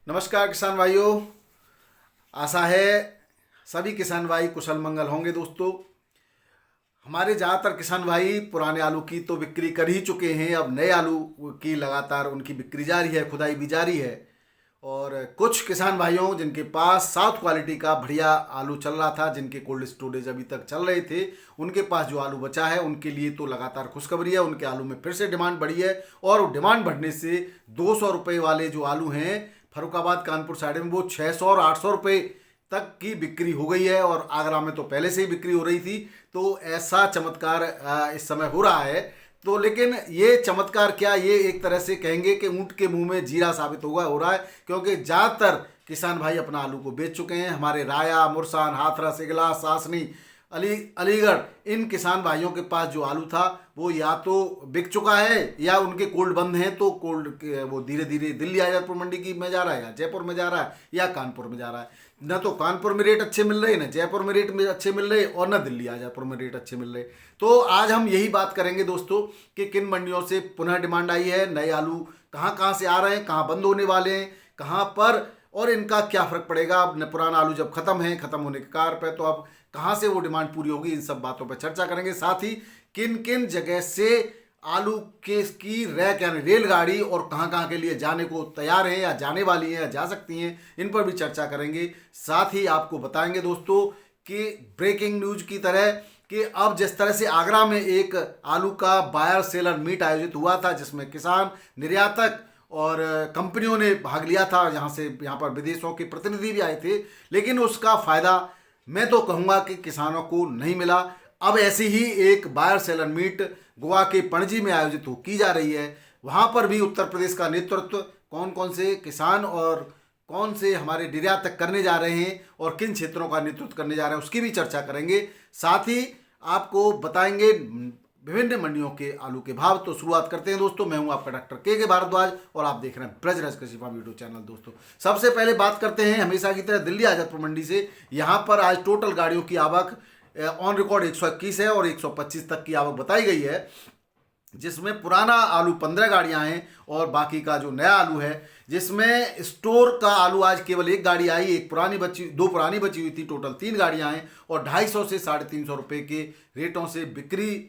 नमस्कार किसान भाइयों। आशा है सभी किसान भाई कुशल मंगल होंगे। दोस्तों, हमारे ज़्यादातर किसान भाई पुराने आलू की तो बिक्री कर ही चुके हैं। अब नए आलू की लगातार उनकी बिक्री जारी है, खुदाई भी जारी है। और कुछ किसान भाइयों जिनके पास साउथ क्वालिटी का बढ़िया आलू चल रहा था, जिनके कोल्ड स्टोरेज अभी तक चल रहे थे, उनके पास जो आलू बचा है उनके लिए तो लगातार खुशखबरी है। उनके आलू में फिर से डिमांड बढ़ी है और डिमांड बढ़ने से 200 रुपये वाले जो आलू हैं फरुखाबाद कानपुर साइड में, वो 600 और 800 रुपये तक की बिक्री हो गई है। और आगरा में तो पहले से ही बिक्री हो रही थी। तो ऐसा चमत्कार इस समय हो रहा है। तो लेकिन ये चमत्कार क्या, ये एक तरह से कहेंगे कि ऊंट के मुंह में जीरा साबित हो रहा है, क्योंकि ज़्यादातर किसान भाई अपना आलू को बेच चुके हैं। हमारे राया, मुरसान, हाथरस, इगला, सासनी, अलीगढ़, इन किसान भाइयों के पास जो आलू था वो या तो बिक चुका है या उनके कोल्ड बंद हैं। तो कोल्ड वो धीरे धीरे दिल्ली आजादपुर मंडी की में जा रहा है, या जयपुर में जा रहा है, या कानपुर में जा रहा है। न तो कानपुर में रेट अच्छे मिल रहे, न जयपुर में रेट में अच्छे मिल रहे, और न दिल्ली आजादपुर में रेट अच्छे मिल रहे। तो आज हम यही बात करेंगे दोस्तों कि किन मंडियों से पुनः डिमांड आई है, नए आलू कहाँ कहाँ से आ रहे हैं, कहाँ बंद होने वाले हैं, कहाँ पर, और इनका क्या फ़र्क पड़ेगा। अब पुराना आलू जब ख़त्म है, ख़त्म होने के कार पे, तो अब कहाँ से वो डिमांड पूरी होगी, इन सब बातों पर चर्चा करेंगे। साथ ही किन किन जगह से आलू के की रैक यानी रेलगाड़ी और कहाँ कहाँ के लिए जाने को तैयार हैं, या जाने वाली हैं, या जा सकती हैं, इन पर भी चर्चा करेंगे। साथ ही आपको बताएंगे दोस्तों कि ब्रेकिंग न्यूज की तरह कि अब जिस तरह से आगरा में एक आलू का बायर सेलर मीट आयोजित हुआ था, जिसमें किसान, निर्यातक और कंपनियों ने भाग लिया था, यहाँ पर विदेशों के प्रतिनिधि भी आए थे, लेकिन उसका फ़ायदा मैं तो कहूँगा कि किसानों को नहीं मिला। अब ऐसी ही एक बायर सेलर मीट गोवा के पणजी में आयोजित की जा रही है। वहाँ पर भी उत्तर प्रदेश का नेतृत्व कौन कौन से किसान और कौन से हमारे निर्यातक करने जा रहे हैं, और किन क्षेत्रों का नेतृत्व करने जा रहे हैं, उसकी भी चर्चा करेंगे। साथ ही आपको बताएंगे विभिन्न मंडियों के आलू के भाव। तो शुरुआत करते हैं दोस्तों। मैं हूं आपका डॉक्टर के भारद्वाज और आप देख रहे हैं ब्रजराज कृषि फार्म यूट्यूब चैनल। दोस्तों, सबसे पहले बात करते हैं हमेशा की तरह दिल्ली आजादपुर मंडी से। यहां पर आज टोटल गाड़ियों की आवक ऑन रिकॉर्ड 121 है और 125 तक की आवक बताई गई है, जिसमें पुराना आलू 15 गाड़ियां हैं और बाकी का जो नया आलू है, जिसमें स्टोर का आलू आज केवल एक गाड़ी आई, दो पुरानी बची हुई थी, टोटल 3 गाड़ियां हैं और 250 से 350 रुपये के रेटों से बिक्री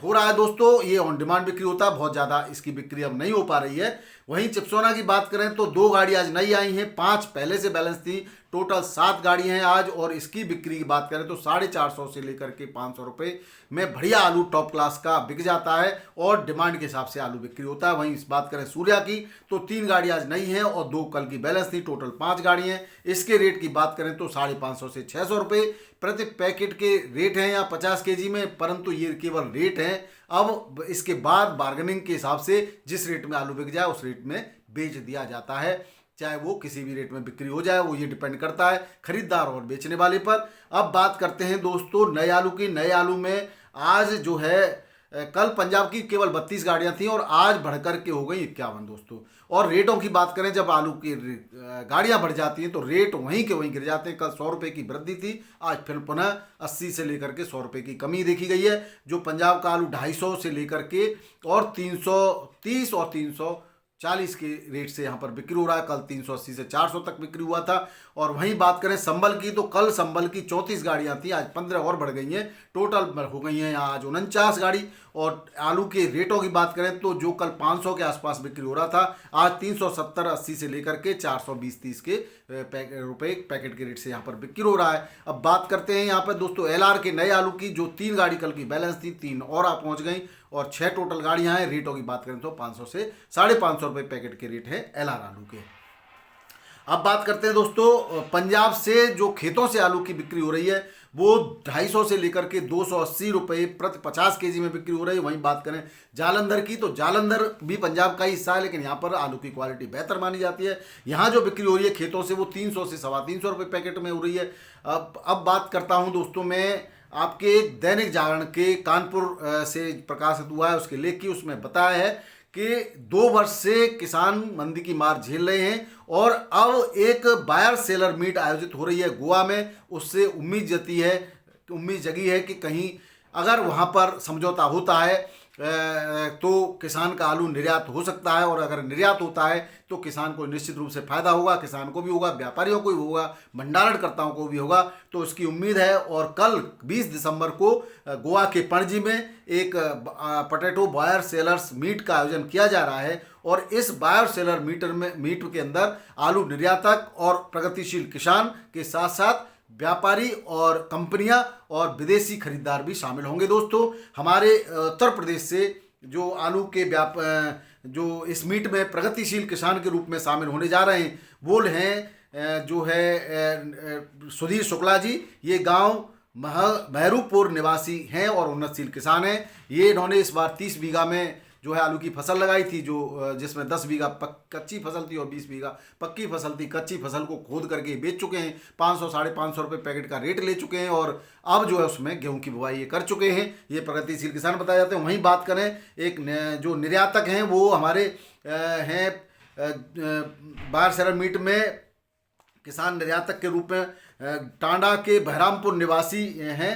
हो रहा है। दोस्तों, ये ऑन डिमांड बिक्री होता है, बहुत ज़्यादा इसकी बिक्री अब नहीं हो पा रही है। वहीं चिप्सोना की बात करें तो 2 गाड़ी आज नई आई हैं, 5 पहले से बैलेंस थी, टोटल 7 गाड़ी हैं आज। और इसकी बिक्री की बात करें तो 450 से लेकर के 500 रुपये में बढ़िया आलू टॉप क्लास का बिक जाता है और डिमांड के हिसाब से आलू बिक्री होता है। वहीं इस बात करें सूर्या की तो 3 गाड़ी आज नई हैं और 2 कल की बैलेंस थी, टोटल 5 गाड़ी हैं। इसके रेट की बात करें तो 550 से 600 रुपये प्रति पैकेट के रेट हैं, या 50 केजी में, परंतु ये केवल रेट हैं। अब इसके बाद बार्गेनिंग के हिसाब से जिस रेट में आलू बिक जाए उस रेट में बेच दिया जाता है, चाहे वो किसी भी रेट में बिक्री हो जाए, वो ये डिपेंड करता है खरीदार और बेचने वाले पर। अब बात करते हैं दोस्तों नए आलू की। नए आलू में आज जो है कल पंजाब की केवल 32 गाड़ियां थी और आज बढ़कर के हो गई 51 दोस्तों। और रेटों की बात करें, जब आलू की गाड़ियां बढ़ जाती हैं तो रेट वहीं के वहीं गिर जाते हैं। कल 100 रुपये की वृद्धि थी, आज फिर पुनः 80 से लेकर के 100 रुपये की कमी देखी गई है। जो पंजाब का आलू 250 से लेकर के और 330 और 340 के रेट से यहाँ पर बिक्री हो रहा है। कल 380 से 400 तक बिक्री हुआ था। और वहीं बात करें संबल की तो कल संबल की 34 गाड़ियाँ थी, आज 15 और बढ़ गई हैं, टोटल हो गई हैं आज 49 गाड़ी। और आलू के रेटों की बात करें तो जो कल 500 के आसपास बिक्री हो रहा था, आज 370-80 से लेकर के 420-30 के रुपये पैकेट के रेट से यहाँ पर बिक्री हो रहा है। अब बात करते हैं यहाँ पर दोस्तों LR के नए आलू की। जो 3 गाड़ी कल की बैलेंस थी, 3 और आप पहुँच गई और 6 टोटल गाड़ियाँ हैं। रेटों की बात करें तो 500 से 550 रुपये पैकेट के रेट है LR आलू के। अब बात करते हैं दोस्तों पंजाब से जो खेतों से आलू की बिक्री हो रही है, वो 250 से लेकर के 280 रुपये प्रति 50 केजी में बिक्री हो रही है। वहीं बात करें जालंधर की तो जालंधर भी पंजाब का ही हिस्सा है, लेकिन यहाँ पर आलू की क्वालिटी बेहतर मानी जाती है। यहाँ जो बिक्री हो रही है खेतों से, वो 300 से 325 रुपये पैकेट में हो रही है। अब बात करता हूँ दोस्तों मैं आपके दैनिक जागरण के कानपुर से प्रकाशित हुआ है उसके लेख की। उसमें बताया है कि 2 वर्ष से किसान मंदी की मार झेल रहे हैं और अब एक बायर सेलर मीट आयोजित हो रही है गोवा में। उससे उम्मीद जगी है कि कहीं अगर वहाँ पर समझौता होता है तो किसान का आलू निर्यात हो सकता है, और अगर निर्यात होता है तो किसान को निश्चित रूप से फायदा होगा, किसान को भी होगा, व्यापारियों को भी होगा, भंडारणकर्ताओं को भी होगा। तो इसकी उम्मीद है। और कल 20 दिसंबर को गोवा के पणजी में एक पोटैटो बायर सेलर्स मीट का आयोजन किया जा रहा है, और इस बायर सेलर मीट के अंदर आलू निर्यातक और प्रगतिशील किसान के साथ साथ व्यापारी और कंपनियां और विदेशी खरीदार भी शामिल होंगे। दोस्तों, हमारे उत्तर प्रदेश से जो आलू के जो इस मीट में प्रगतिशील किसान के रूप में शामिल होने जा रहे हैं वो हैं जो है सुधीर शुक्ला जी। ये गांव महरूपुर निवासी हैं और उन्नतशील किसान हैं। ये इन्होंने इस बार 30 बीघा में जो है आलू की फसल लगाई थी, जो जिसमें 10 बीघा कच्ची फसल थी और 20 बीघा पक्की फसल थी। कच्ची फसल को खोद करके बेच चुके हैं, 500 550 रुपये पैकेट का रेट ले चुके हैं, और अब जो है उसमें गेहूं की बुवाई ये कर चुके हैं। ये प्रगतिशील किसान बताए जाते हैं। वहीं बात करें एक जो निर्यातक हैं वो हमारे हैं बायर सेलर मीट में किसान निर्यातक के रूप में टांडा के बहरामपुर निवासी हैं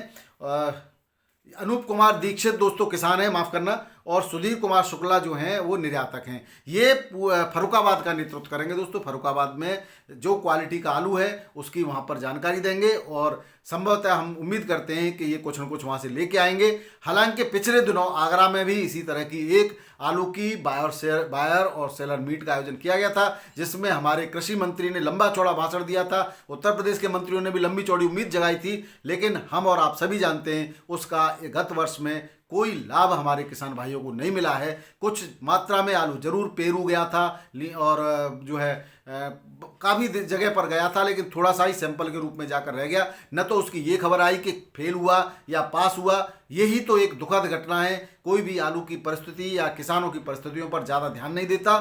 अनूप कुमार दीक्षित दोस्तों किसान हैं, माफ़ करना, और सुधीर कुमार शुक्ला जो हैं वो निर्यातक हैं। ये फर्रुखाबाद का नेतृत्व करेंगे दोस्तों। फर्रुखाबाद में जो क्वालिटी का आलू है उसकी वहाँ पर जानकारी देंगे, और संभवतः हम उम्मीद करते हैं कि ये कुछ न कुछ वहाँ से लेके आएंगे। हालांकि पिछले दिनों आगरा में भी इसी तरह की एक आलू की बायर और सेलर मीट का आयोजन किया गया था, जिसमें हमारे कृषि मंत्री ने लंबा चौड़ा भाषण दिया था। उत्तर प्रदेश के मंत्रियों ने भी लंबी चौड़ी उम्मीद जगाई थी, लेकिन हम और आप सभी जानते हैं उसका गत वर्ष में कोई लाभ हमारे किसान भाइयों को नहीं मिला है। कुछ मात्रा में आलू जरूर पेरू गया था और जो है काफ़ी जगह पर गया था, लेकिन थोड़ा सा ही सैंपल के रूप में जाकर रह गया। न तो उसकी ये खबर आई कि फेल हुआ या पास हुआ। यही तो एक दुखद घटना है। कोई भी आलू की परिस्थिति या किसानों की परिस्थितियों पर ज़्यादा ध्यान नहीं देता।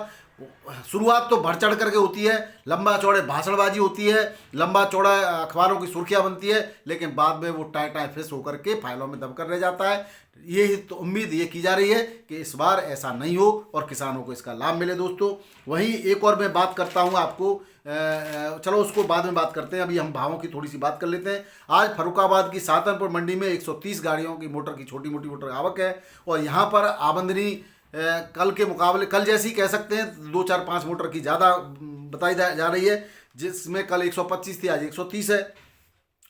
शुरुआत तो बढ़ चढ़ करके होती है, लंबा चौड़े भाषणबाजी होती है, लंबा चौड़ा अखबारों की सुर्खियां बनती है, लेकिन बाद में वो टाई टाई फिस होकर के फाइलों में दबकर रह जाता है। यही तो उम्मीद ये की जा रही है कि इस बार ऐसा नहीं हो और किसानों को इसका लाभ मिले दोस्तों। वहीं एक और मैं बात करता हूँ आपको, चलो उसको बाद में बात करते हैं, अभी हम भावों की थोड़ी सी बात कर लेते हैं। आज फर्रुखाबाद की सातनपुर मंडी में 130 गाड़ियों की मोटर की छोटी मोटी मोटर आवक है, और यहाँ पर आमदनी कल के मुकाबले, कल जैसी कह सकते हैं, 2 4 5 मोटर की ज़्यादा बताई जा रही है, जिसमें कल 125 थी, आज 130 है।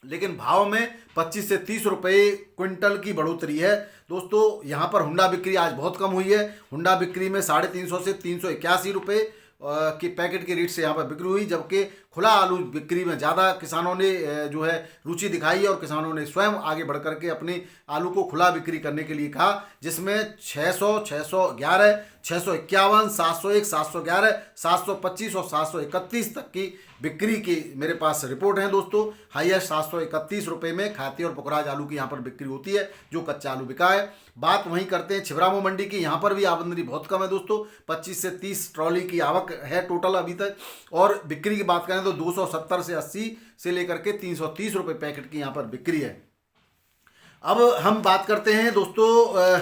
लेकिन भाव में 25 से 30 रुपये क्विंटल की बढ़ोतरी है दोस्तों। यहाँ पर हुंडा बिक्री आज बहुत कम हुई है। हुंडा बिक्री में 350 से 381 रुपये की पैकेट के रेट से यहाँ पर बिक्री हुई, जबकि खुला आलू बिक्री में ज़्यादा किसानों ने जो है रुचि दिखाई है, और किसानों ने स्वयं आगे बढ़ करके अपने आलू को खुला बिक्री करने के लिए कहा, जिसमें 600, 611, 651, 701, 711, 725 और 731 तक की बिक्री की मेरे पास रिपोर्ट है दोस्तों। हाईएस्ट 731 रुपये में खाती और पुखराज आलू की यहाँ पर बिक्री होती है, जो कच्चा आलू बिका है। बात वहीं करते हैं छिबरामऊ मंडी की। यहाँ पर भी आमदनी बहुत कम है दोस्तों, 25 से 30 ट्रॉली की आवक है टोटल अभी तक, और बिक्री की बात करें तो 270 से 80 से लेकर के 330 रुपये पैकेट की यहाँ पर बिक्री है। अब हम बात करते हैं दोस्तों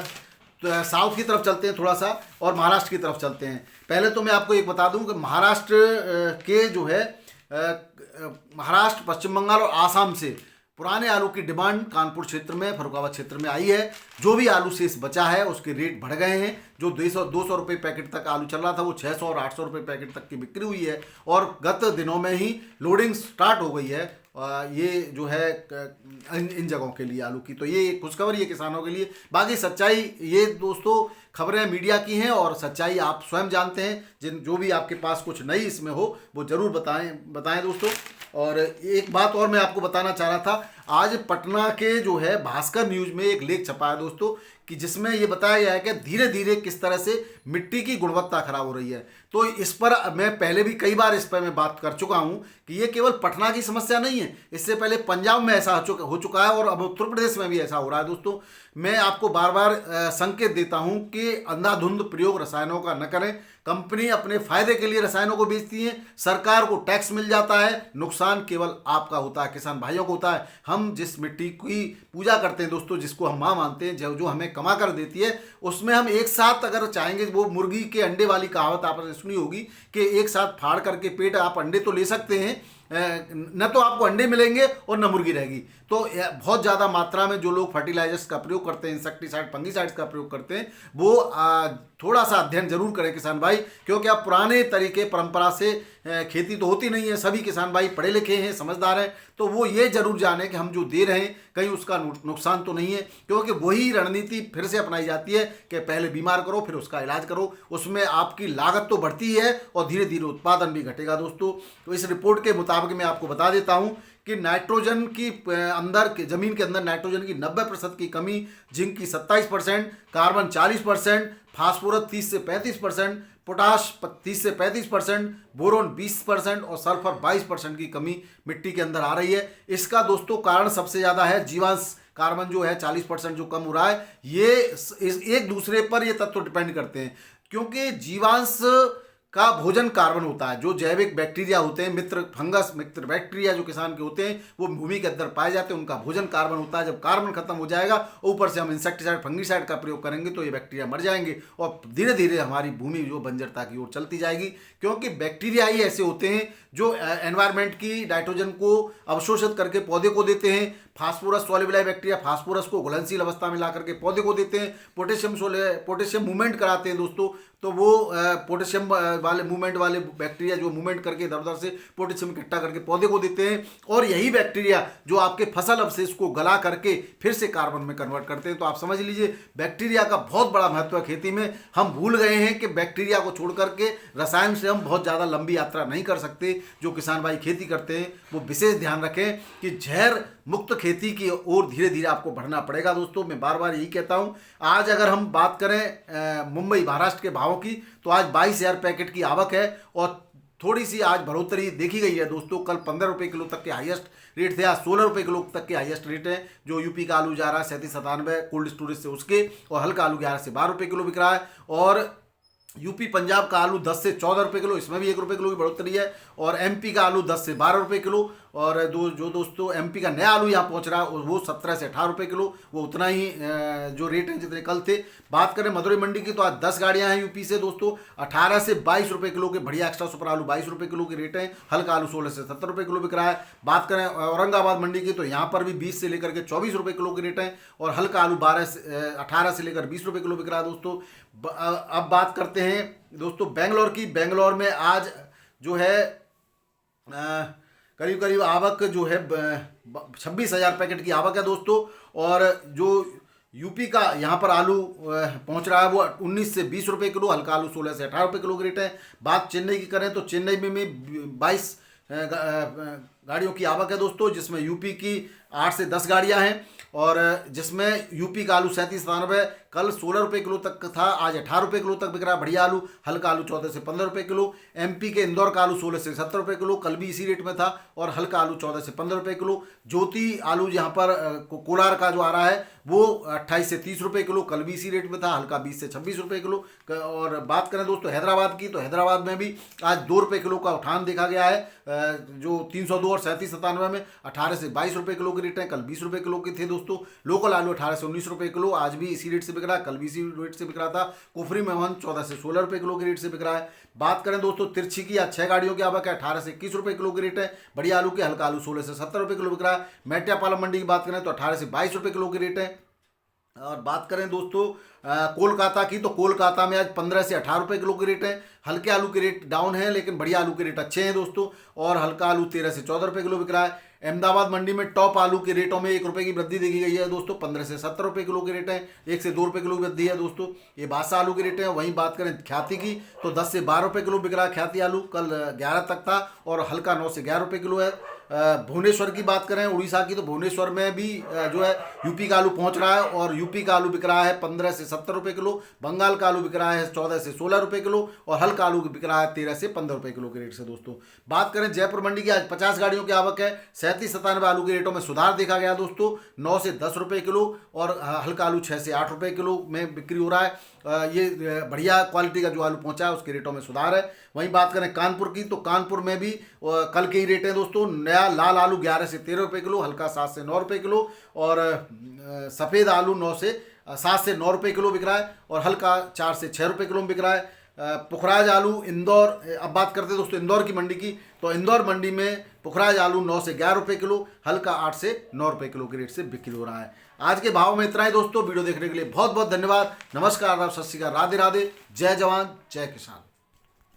तो साउथ की तरफ चलते हैं थोड़ा सा, और महाराष्ट्र की तरफ चलते हैं। पहले तो मैं आपको एक बता दूं कि महाराष्ट्र के जो है महाराष्ट्र, पश्चिम बंगाल और आसाम से पुराने आलू की डिमांड कानपुर क्षेत्र में, फर्रुखाबाद क्षेत्र में आई है। जो भी आलू शेष बचा है उसके रेट बढ़ गए हैं। जो 200 रुपये पैकेट तक आलू चल रहा था वो 600 और 800 रुपये पैकेट तक की बिक्री हुई है, और गत दिनों में ही लोडिंग स्टार्ट हो गई है ये जो है इन जगहों के लिए आलू की। तो ये खुशखबरी है किसानों के लिए। बाकी सच्चाई ये दोस्तों खबरें मीडिया की हैं, और सच्चाई आप स्वयं जानते हैं। जो भी आपके पास कुछ नई इसमें हो वो ज़रूर बताएं दोस्तों। और एक बात और मैं आपको बताना चाह रहा था, आज पटना के जो है भास्कर न्यूज़ में एक लेख छपा है दोस्तों, कि जिसमें ये बताया गया है कि धीरे धीरे किस तरह से मिट्टी की गुणवत्ता खराब हो रही है। तो इस पर मैं पहले भी कई बार इस पर मैं बात कर चुका हूँ कि ये केवल पटना की समस्या नहीं है, इससे पहले पंजाब में ऐसा हो चुका है, और अब उत्तर प्रदेश में भी ऐसा हो रहा है दोस्तों। मैं आपको बार बार संकेत देता हूँ कि अंधाधुंध प्रयोग रसायनों का न करें। कंपनी अपने फायदे के लिए रसायनों को बेचती है, सरकार को टैक्स मिल जाता है, नुकसान केवल आपका होता है, किसान भाइयों को होता है। हम जिस मिट्टी की पूजा करते हैं दोस्तों, जिसको हम माँ मानते हैं, जो हमें कमा कर देती है, उसमें हम एक साथ अगर चाहेंगे, वो मुर्गी के अंडे वाली कहावत आपने सुनी होगी कि एक साथ फाड़ करके पेट आप अंडे तो ले सकते हैं, न तो आपको अंडे मिलेंगे और न मुर्गी रहेगी। तो बहुत ज़्यादा मात्रा में जो लोग फर्टिलाइजर्स का प्रयोग करते हैं, इंसेक्टिसाइड फंगीसाइड्स का प्रयोग करते हैं, वो थोड़ा सा अध्ययन जरूर करें किसान भाई, क्योंकि अब पुराने तरीके परंपरा से खेती तो होती नहीं है। सभी किसान भाई पढ़े लिखे हैं, समझदार हैं, तो वो ये जरूर जाने कि हम जो दे रहे हैं कहीं उसका नुकसान तो नहीं है, क्योंकि वही रणनीति फिर से अपनाई जाती है कि पहले बीमार करो फिर उसका इलाज करो। उसमें आपकी लागत तो बढ़ती है और धीरे धीरे उत्पादन भी घटेगा दोस्तों। तो इस रिपोर्ट के मुताबिक मैं आपको बता देता हूं कि नाइट्रोजन की अंदर जमीन के अंदर नाइट्रोजन की 90% की कमी, जिंक की 27%, कार्बन 40%, फास्फोरस 30 से 35%, पोटाश 30 से 35%, बोरोन 20% और सल्फर 22% की कमी मिट्टी के अंदर आ रही है। इसका दोस्तों कारण सबसे ज़्यादा है जीवांश कार्बन जो है 40% जो कम हो रहा है। ये एक दूसरे पर ये तत्व डिपेंड करते हैं, क्योंकि जीवांश का भोजन कार्बन होता है। जो जैविक बैक्टीरिया होते हैं, मित्र फंगस, मित्र बैक्टीरिया जो किसान के होते हैं, वो भूमि के अंदर पाए जाते हैं, उनका भोजन कार्बन होता है। जब कार्बन खत्म हो जाएगा, ऊपर से हम इंसेक्टिसाइड फंगीसाइड का प्रयोग करेंगे तो ये बैक्टीरिया मर जाएंगे और धीरे धीरे हमारी भूमि जो बंजरता की ओर चलती जाएगी। क्योंकि बैक्टीरिया ही ऐसे होते हैं जो एनवायरमेंट की नाइट्रोजन को अवशोषित करके पौधे को देते हैं। फास्फोरस सॉल्युबल बैक्टीरिया फास्फोरस को घुलनशील अवस्था में ला करके पौधे को देते हैं। पोटेशियम मूवमेंट कराते हैं दोस्तों, तो वो पोटेशियम वाले मूवमेंट वाले बैक्टीरिया जो मूवमेंट करके इधर उधर से पोटेशियम इकट्ठा करके पौधे को देते हैं। और यही बैक्टीरिया जो आपके फसल अवशेष को गला करके फिर से कार्बन में कन्वर्ट करते हैं। तो आप समझ लीजिए बैक्टीरिया का बहुत बड़ा महत्व है खेती में। हम भूल गए हैं कि बैक्टीरिया को छोड़ करके रसायन से हम बहुत ज़्यादा लंबी यात्रा नहीं कर सकते। जो किसान भाई खेती करते हैं वो विशेष ध्यान रखें कि जहर मुक्त खेती की ओर धीरे धीरे आपको बढ़ना पड़ेगा दोस्तों। मैं बार बार यही कहता हूं। आज अगर हम बात करें मुंबई महाराष्ट्र के भावों की, तो आज 22,000 पैकेट की आवक है और थोड़ी सी आज बढ़ोतरी देखी गई है दोस्तों। कल 15 रुपये किलो तक के हाईएस्ट रेट थे, आज 16 रुपये किलो तक के हाईएस्ट रेट है। जो यूपी का आलू जा रहा है 37-97 कोल्ड स्टोरेज से उसके, और हल्का आलू 11 से 12 रुपये किलो बिक रहा है। और यूपी पंजाब का आलू 10 से 14 रुपये किलो, इसमें भी 1 रुपये किलो की बढ़ोतरी है। और एमपी का आलू 10 से 12 रुपये किलो। और जो दोस्तों एमपी का नया आलू यहाँ पहुँच रहा है वो 17 से 18 रुपये किलो, वो उतना ही जो रेट है जितने कल थे। बात करें मदुरई मंडी की, तो आज 10 गाड़ियाँ हैं यूपी से दोस्तों। 18 से 22 रुपये किलो के बढ़िया एक्स्ट्रा सुपर आलू 22 रुपये किलो के रेट हैं। हल्का आलू 16 से 70 रुपये किलो बिक रहा है। बात करें औरंगाबाद मंडी की, तो यहाँ पर भी 20 से लेकर के 24 रुपये किलो के रेट हैं। और हल्का आलू 18 से लेकर 20 रुपये किलो बिक रहा है दोस्तों। अब बात करते हैं दोस्तों बेंगलोर की। बेंगलोर में आज जो है करीब करीब आवक जो है 26,000 पैकेट की आवक है दोस्तों। और जो यूपी का यहाँ पर आलू पहुँच रहा है वो 19 से 20 रुपये किलो, हल्का आलू 16 से 18 रुपये किलो के रेट है। बात चेन्नई की करें तो चेन्नई में 22 गाड़ियों की आवक है दोस्तों, जिसमें यूपी की 8 से 10 गाड़ियाँ हैं। और जिसमें यूपी का आलू 37-97 कल 16 रुपये किलो तक था, आज 18 रुपये किलो तक बिक रहा है बढ़िया आलू। हल्का आलू 14 से 15 रुपये किलो। एमपी के इंदौर का आलू 16 से 70 रुपये किलो, कल भी इसी रेट में था। और हल्का आलू 14 से 15 रुपये किलो। ज्योति आलू यहाँ पर कोलार का जो आ रहा है वो 28 से 30 रुपये किलो, कल भी इसी रेट में था। हल्का 20 से 26 रुपये किलो। और बात करें दोस्तों हैदराबाद की, तो हैदराबाद में भी आज 2 रुपये किलो का उठान देखा गया है। जो 302 और 37-97 में 18 से 22 रुपये किलो के रेट हैं, कल 20 रुपये किलो के थे दोस्तों। लोकल आलू 18 से 19 रुपये किलो, आज भी इसी रेट से बिक रहा है, कल भी इसी रेट से बिक रहा था। कुफरी मेहमान 14 से 16 रुपये किलो के रेट से बिक रहा है। बात करें दोस्तों तिरछी की, आज 6 गाड़ियों की आवक है, 18 से 21 रुपये किलो के रेट है बढ़िया आलू के। हल्का आलू 16 से 70 रुपये किलो बिक रहा है। मेट्यापालम मंडी की बात करें तो 18 से 22 रुपये किलो के रेट है। और बात करें दोस्तों कोलकाता की, तो कोलकाता में आज 15 से 18 रुपये किलो के रेट है। हल्के आलू के रेट डाउन है, लेकिन बढ़िया आलू के रेट अच्छे हैं दोस्तों। और हल्का आलू 13 से 14 रुपये किलो बिक रहा है। अहमदाबाद मंडी में टॉप आलू के रेटों में 1 रुपये की वृद्धि देखी गई है दोस्तों। 15 से 70 रुपये किलो के रेट है, 1 से 2 रुपये किलो की वृद्धि है दोस्तों। ये बादशाह आलू के रेट है। वहीं बात करें ख्याति की, तो 10 से 12 रुपये किलो बिक रहा है ख्याति आलू, कल 11 तक था। और हल्का 9 से 11 रुपये किलो है। भुवनेश्वर की बात करें उड़ीसा की, तो भुवनेश्वर में भी जो है यूपी का आलू पहुंच रहा है। और यूपी का आलू बिक रहा है 15 से 70 रुपये किलो। बंगाल का आलू बिक रहा है 14 से 16 रुपये किलो। और हल्का आलू बिक रहा है 13 से 15 रुपये किलो के रेट से दोस्तों। बात करें जयपुर मंडी की, आज 50 गाड़ियों की आवक है। 37-97 आलू के रेटों में सुधार देखा गया दोस्तों, 9 से 10 रुपये किलो। और हल्का आलू 6 से 8 रुपये किलो में बिक्री हो रहा है। ये बढ़िया क्वालिटी का जो आलू पहुंचा है उसके रेटों में सुधार है। वहीं बात करें कानपुर की, तो कानपुर में भी कल के ही रेट है दोस्तों। नया लाल आलू 11 से 13 रुपये किलो, हल्का 7 से 9 रुपये किलो। और सफ़ेद आलू 7 से 9 रुपये किलो बिक रहा है। और हल्का 4 से 6 रुपये किलो में बिक रहा है। पुखराज आलू इंदौर, अब बात करते हैं दोस्तों इंदौर की मंडी की, तो इंदौर मंडी में पुखराज आलू 9 से 11 रुपये किलो, हल्का 8 से 9 रुपये किलो के रेट से बिक्री हो रहा है। आज के भाव में इतना ही दोस्तों। वीडियो देखने के लिए बहुत बहुत धन्यवाद। नमस्कार, सत श्री अकाल, राधे राधे, जय जवान जय किसान।